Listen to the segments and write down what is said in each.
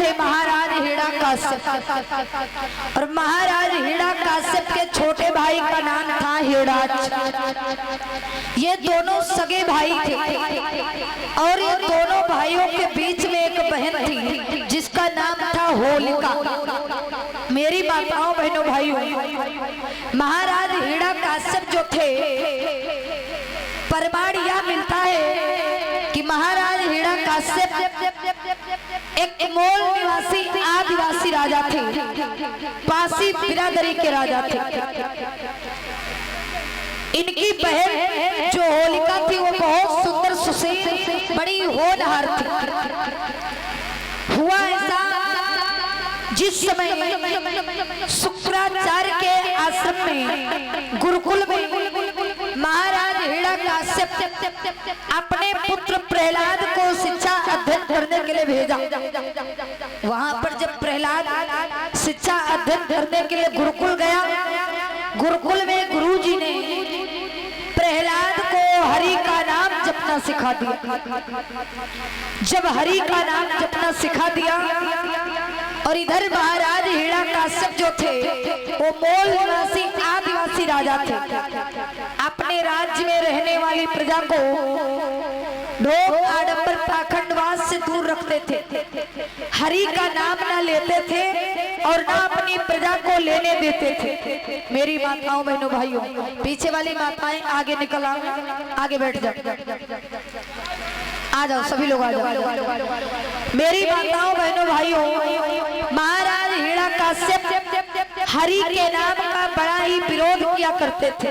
थे महाराज हिरण्याकश्यप, और महाराज हिरण्याकश्यप के छोटे भाई का नाम था हिरण्याक्ष। ये दोनों सगे भाई थे और ये दोनों भाइयों के बीच में एक बहन थी जिसका नाम था होलिका। मेरी माताओं बहनों भाइयों, महाराज हिरण्याकश्यप जो थे, प्रमाण यह मिलता है कि महाराज हिरण्याकश्यप एक मोल निवासी आदिवासी राजा थे, पासी बिरादरी के राजा थे। इनकी बहन जो होलिका थी वो बहुत सुंदर सुशील बड़ी होनहार थी। हुआ ऐसा, जिस समय शुक्राचार्य के आश्रम में गुरुकुल में महाराज हिरण्याकश्यप अपने पुत्र प्रहलाद को शिक्षा अध्ययन करने के लिए भेजा। वहां पर जब प्रहलाद शिक्षा अध्ययन करने के लिए गुरुकुल गया, गुरुकुल में गुरुजी ने प्रहलाद को हरि का नाम जपना सिखा दिया। जब हरि का नाम जपना सिखा दिया और इधर महाराज हिरण्याकश्यप जो थे वो मूल निवासी आदिवासी राजा थे, अपने राज्य में रहने वाली प्रजा को ढोंग आडंबर पाखंडवास से दूर रखते थे, हरि का नाम ना लेते थे और ना अपनी प्रजा को लेने देते थे। मेरी माताओं बहनों भाइयों, पीछे वाली माताएं आगे निकल आओ, आगे बैठ जाओ, आ जाओ सभी लोग आ जाओ। मेरी माताओं बहनों भाइयों, महाराज हिरण्याकश्यप हरि के नाम का बड़ा ही विरोध किया करते थे।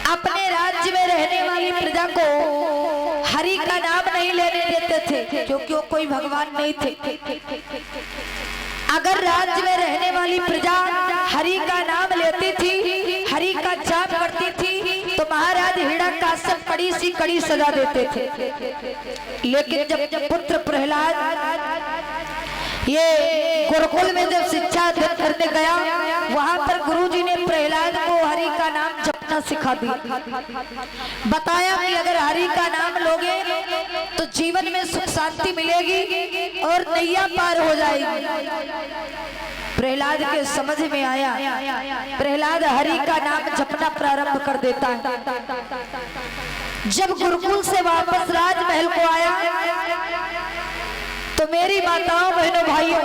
अपने राज्य में रहने वाली प्रजा को हरि का नाम नहीं लेने देते थे क्योंकि वो कोई भगवान नहीं थे। अगर राज्य में रहने वाली प्रजा हरि का नाम लेती थी, हरि का जाप करती थी, तो महाराज हिरण्याकश्यप कड़ी सी कड़ी सजा देते थे। लेकिन जब पुत्र प्रहलाद ये गुरुकुल में जब शिक्षा अध्ययन करने गया, वहां पर गुरुजी ने प्रहलाद को हरि का नाम जपना सिखा दिया। बताया कि अगर हरि का नाम लोगे तो जीवन में सुख शांति मिलेगी और नैया पार हो जाएगी। प्रहलाद के समझ में आया, प्रहलाद हरि का नाम जपना प्रारंभ कर देता है। जब गुरुकुल से वापस राजमहल को आया तो मेरी माताओं बहनों भाइयों,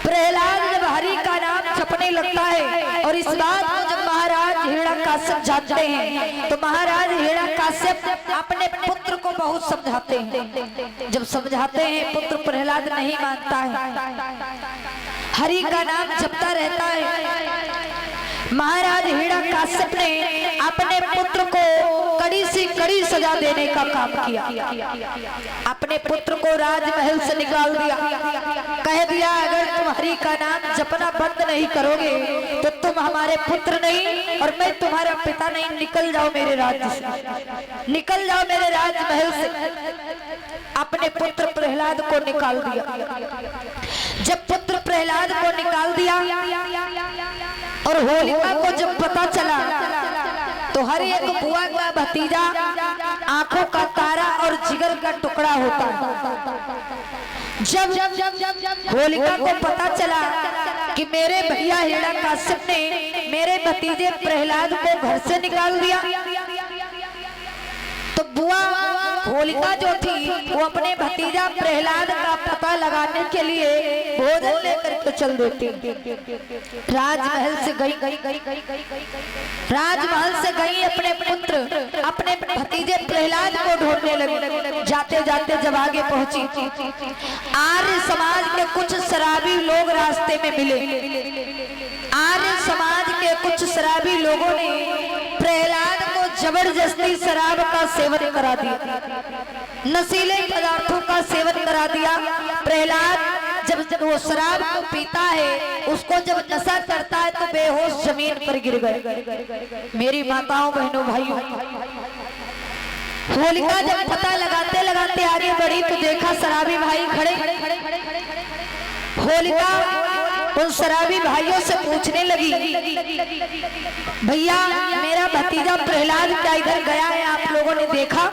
प्रहलाद जब हरि का नाम जपने लगता है और इस बात को जब महाराज हिरण्याकश्यप जानते हैं तो महाराज हिरण्याकश्यप अपने पुत्र को बहुत समझाते हैं। जब समझाते हैं पुत्र प्रहलाद नहीं मानता है, हरि का नाम जपता रहता है। महाराज हिरण्याकश्यप ने अपने पुत्र को कड़ी सी कड़ी सजा देने का काम किया। अपने पुत्र को राजमहल से निकाल दिया, कह दिया अगर तुम हरि का नाम जपना बंद नहीं करोगे तो तुम हमारे पुत्र नहीं और मैं तुम्हारा पिता नहीं, निकल जाओ मेरे राज्य से, निकल जाओ मेरे राजमहल से। अपने पुत्र प्रहलाद को निकाल दिया। जब पुत्र प्रहलाद को निकाल दिया और होलिका को जब पता चला तो हर एक बुआ का भतीजा आंखों का तारा और जिगर का टुकड़ा होता है। जब होलिका को पता चला कि मेरे भैया हिरण्याकश्यप ने मेरे भतीजे प्रहलाद को घर से निकाल दिया, तो बुआ होलिका जो थी वो अपने भतीजा प्रहलाद का पता लगाने के लिए भोजन लेकर के चल देती। राजमहल से गई राजमहल से गई अपने पुत्र अपने भतीजे प्रहलाद को ढूंढने लगी। जाते जाते जब आगे पहुंची, आर्य समाज के कुछ शराबी लोग रास्ते में मिले। आर्य समाज के कुछ शराबी लोगों ने प्रहलाद को जबरदस्ती शराब का सेवन करा दिया, नशीले पदार्थों का सेवन करा दिया। प्रहलाद जब वो शराब को पीता है, उसको जब नशा करता है तो बेहोश जमीन पर गिर गए। मेरी माताओं बहनों भाइयों, होलिका जब पता लगाते लगाते आगे बढ़ी तो देखा शराबी भाई खड़े। होलिका उन शराबी भाइयों से पूछने लगी, भैया मेरा भतीजा प्रहलाद क्या इधर गया है, आप लोगों ने देखा?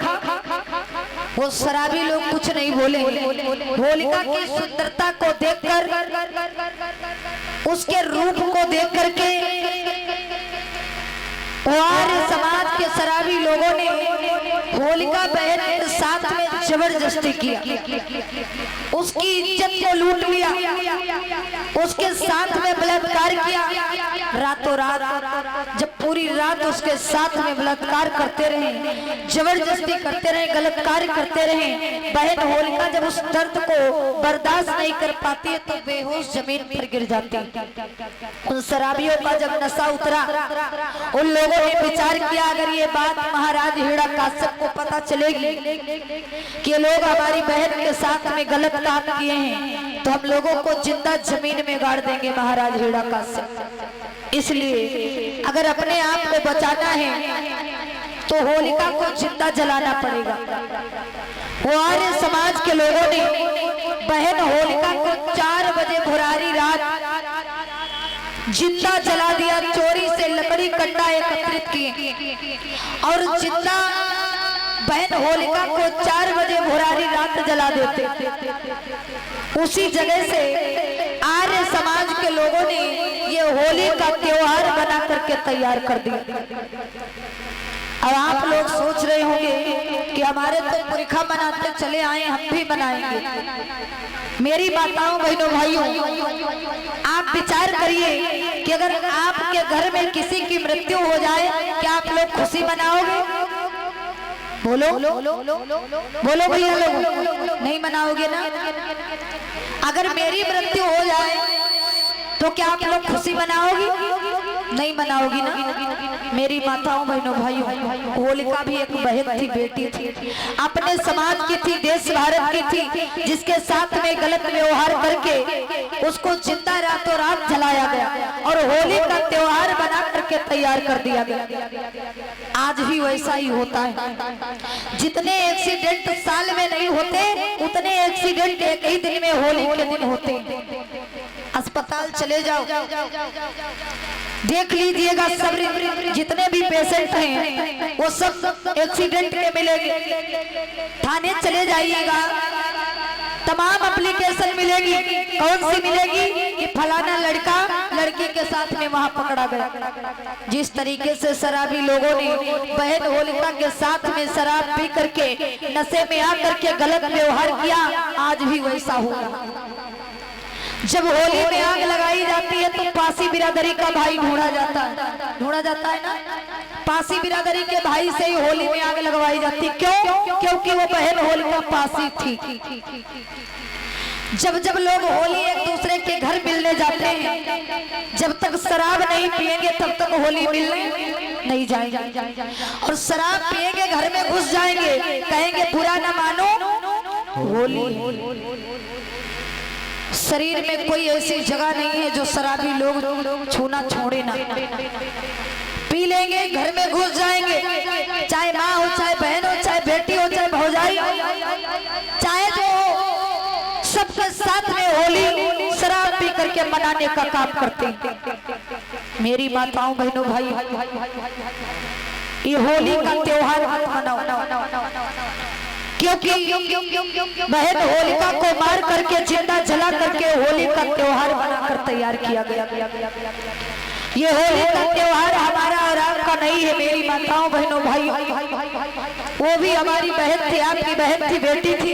वो शराबी लोग कुछ नहीं बोले। होलिका की सुंदरता को देखकर, उसके रूप को देख करके आर्य समाज के शराबी लोगों ने होलिका बहन के साथ में जबरदस्ती किया, उसकी इज्जत को लूट लिया, उसके साथ में बलात्कार किया। रातों रात जब पूरी रात उसके साथ में बलात्कार करते रहे, जबरदस्ती करते रहे, गलत कार्य करते रहे, बहन होलिका जब उस दर्द को बर्दाश्त नहीं कर पाती है तो बेहोश जमीन पर गिर जाती है। उन शराबियों का जब नशा उतरा, उन लोगों ने विचार किया, अगर ये बात महाराज हिरण्यकश्यप को पता चलेगी कि लोग हमारी बहन के साथ में गलत काम किए हैं तो हम लोगों को जिंदा जमीन में गाड़ देंगे महाराज हिरण्यकश्यप। इसलिए अगर अपने आप को बचाना है तो होलिका को जिंदा जलाना पड़ेगा। वो आर्य समाज के लोगों ने बहन होलिका को 4 बजे भुरारी रात जिंदा जला दिया। चोरी से लकड़ी कंडा एकत्रित किए और जिंदा बहन होलिका को 4 बजे भुरारी रात जला देते। उसी जगह से आर्य समाज के लोगों ने ये होली का त्योहार बना करके तैयार कर दिया। अब आप लोग सोच रहे होंगे कि हमारे तो पुरखा मनाते चले आए, हम भी मनाएंगे। मेरी माताओं बहनों भाइयों, आप विचार करिए कि अगर आपके घर में किसी की मृत्यु हो जाए, क्या आप लोग खुशी मनाओगे? बोलो बोलो भैया, लोग नहीं मनाओगे ना? अगर मेरी मृत्यु हो जाए तो क्या आप लोग खुशी मनाओगी? नहीं मनाओगी ना? मेरी माताओं बहनों भाइयों, होलिका भी एक बहन थी, बेटी थी, अपने समाज की थी, देश भारत की थी, जिसके साथ में गलत व्यवहार करके उसको जिंदा रातों रात जलाया गया और होली का त्योहार बना करके तैयार कर दिया गया। आज भी वैसा ही होता है। जितने एक्सीडेंट साल में नहीं होते, उतने एक्सीडेंट एक ही दिन में होली के दिन होते। अस्पताल चले जाओ, देख लीजिएगा, सब जितने भी पेशेंट हैं वो सब एक्सीडेंट के मिलेंगे। थाने चले जाइएगा, तमाम एप्लीकेशन मिलेगी। कौन सी मिलेगी? कि फलाना लड़का लड़की के साथ में वहां पकड़ा गया। जिस तरीके से शराबी लोगों ने बहन होलिका के साथ में शराब पी करके नशे में आकर के गलत व्यवहार किया, आज भी वैसा होगा। जब होली में आग लगाई जाती है तो पासी बिरादरी का भाई ढूंढा जाता है ना? पासी बिरादरी के भाई से ही होली में आग लगवाई जाती। क्यों? क्योंकि वो बहन होलिका पासी थी। जब जब लोग होली एक दूसरे के घर मिलने जाते हैं, जब तक शराब नहीं पिएंगे तब तक होली मिलने नहीं जाएंगे, और शराब पिएंगे घर में घुस जाएंगे, कहेंगे बुरा ना मानो होली। शरीर में कोई ऐसी जगह नहीं है जो शराबी लोग छूना छोड़े ना। पी लेंगे, घर में घुस जाएंगे, चाहे माँ हो, चाहे बहन हो, चाहे बेटी हो, चाहे भौजाई, चाहे जो हो, सबके साथ में होली शराब पी करके मनाने का काम करते। मेरी माताओं बहनों भाई, ये होली का त्योहार मत मनाओ, क्योंकि बहन होलिका को मार करके जिंदा जला करके होली का त्योहार बनाकर तैयार किया गया। ये होली का त्योहार हमारा और आपका नहीं है मेरी माताओं बहनों भाई, वो भी हमारी बहन थी, आपकी बहन थी, बेटी थी,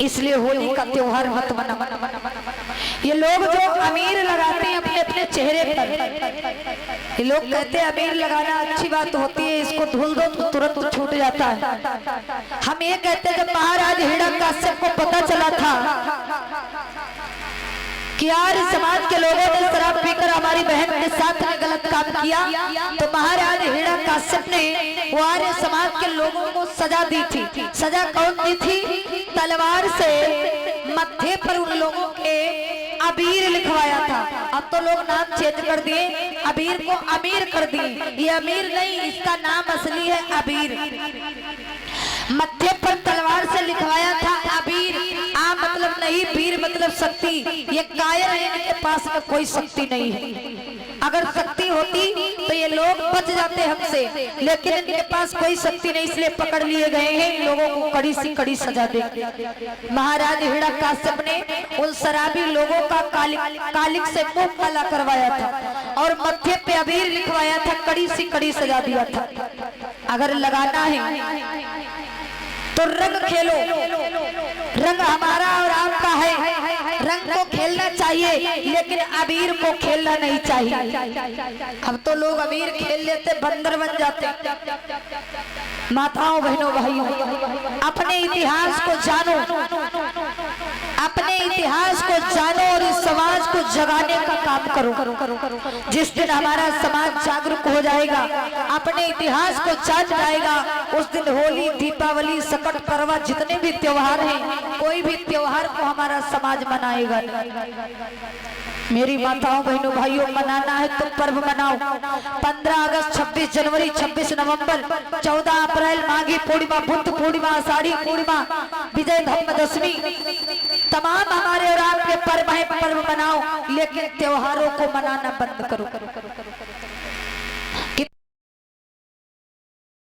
इसलिए होली का त्योहार मत मना। ये लोग जो अमीर लगाते हैं अपने अपने चेहरे पर, ये लोग कहते हैं अमीर लगाना अच्छी बात होती है, इसको धुल दो तो तुरंत छूट जाता है। हम ये कहते हैं, जब महाराज हिरण्यकश्यप को पता चला था कि यार समाज के लोगों ने शराब पीकर हमारी बहन के साथ में गलत काम किया, तो महाराज हिरण्यकश्यप ने वो आर्य समाज के लोगों को सजा दी थी। सजा कौन दी थी? तलवार से मत्थे पर उन लोगों के अबीर लिखवाया था। अब तो लोग नाम चेंज कर दिए, अबीर को अमीर कर दिए। ये अमीर नहीं, इसका नाम असली है अबीर। मत्थे पर तलवार से लिखवाया था अबीर। आ मतलब नहीं, बीर मतलब शक्ति, ये कायर है, इनके पास में कोई शक्ति नहीं है। अगर शक्ति होती तो ये लोग बच जाते हमसे, लेकिन इनके पास कोई शक्ति नहीं, इसलिए पकड़ लिए गए हैं। इन लोगों को कड़ी सी कड़ी सजा दे। महाराज हिरण्यकश्यप ने उन शराबी लोगों का कालिक से मुंह काला करवाया था और मत्थे पे अबीर लिखवाया था, कड़ी सी कड़ी सजा दिया था। अगर लगाना है तो रंग खेलो, रंग हमारा और आपका है, रंग को खेलना चाहिए लेकिन अबीर को खेलना नहीं चाहिए। अब तो लोग अबीर खेल लेते बंदर बन जाते। माताओं बहनों भाइयों, अपने इतिहास को जानो, अपने इतिहास को जानो और इस समाज को जगाने का काम करो। जिस दिन हमारा समाज जागरूक हो जाएगा, अपने इतिहास को जान जाएगा, उस दिन होली, दीपावली, सकट पर्व, जितने भी त्योहार हैं, कोई भी त्योहार को हमारा समाज मनाएगा। मेरी माताओं बहनों भाइयों, मनाना है तो पर्व मनाओ। 15 अगस्त, 26 जनवरी, 26 नवंबर, 14 अप्रैल, माघी पूर्णिमा, बुद्ध पूर्णिमा, आषाढ़ी पूर्णिमा, विजयदशमी, तमाम हमारे और आपके पर्व है, पर्व मनाओ, लेकिन त्योहारों को मनाना बंद करो।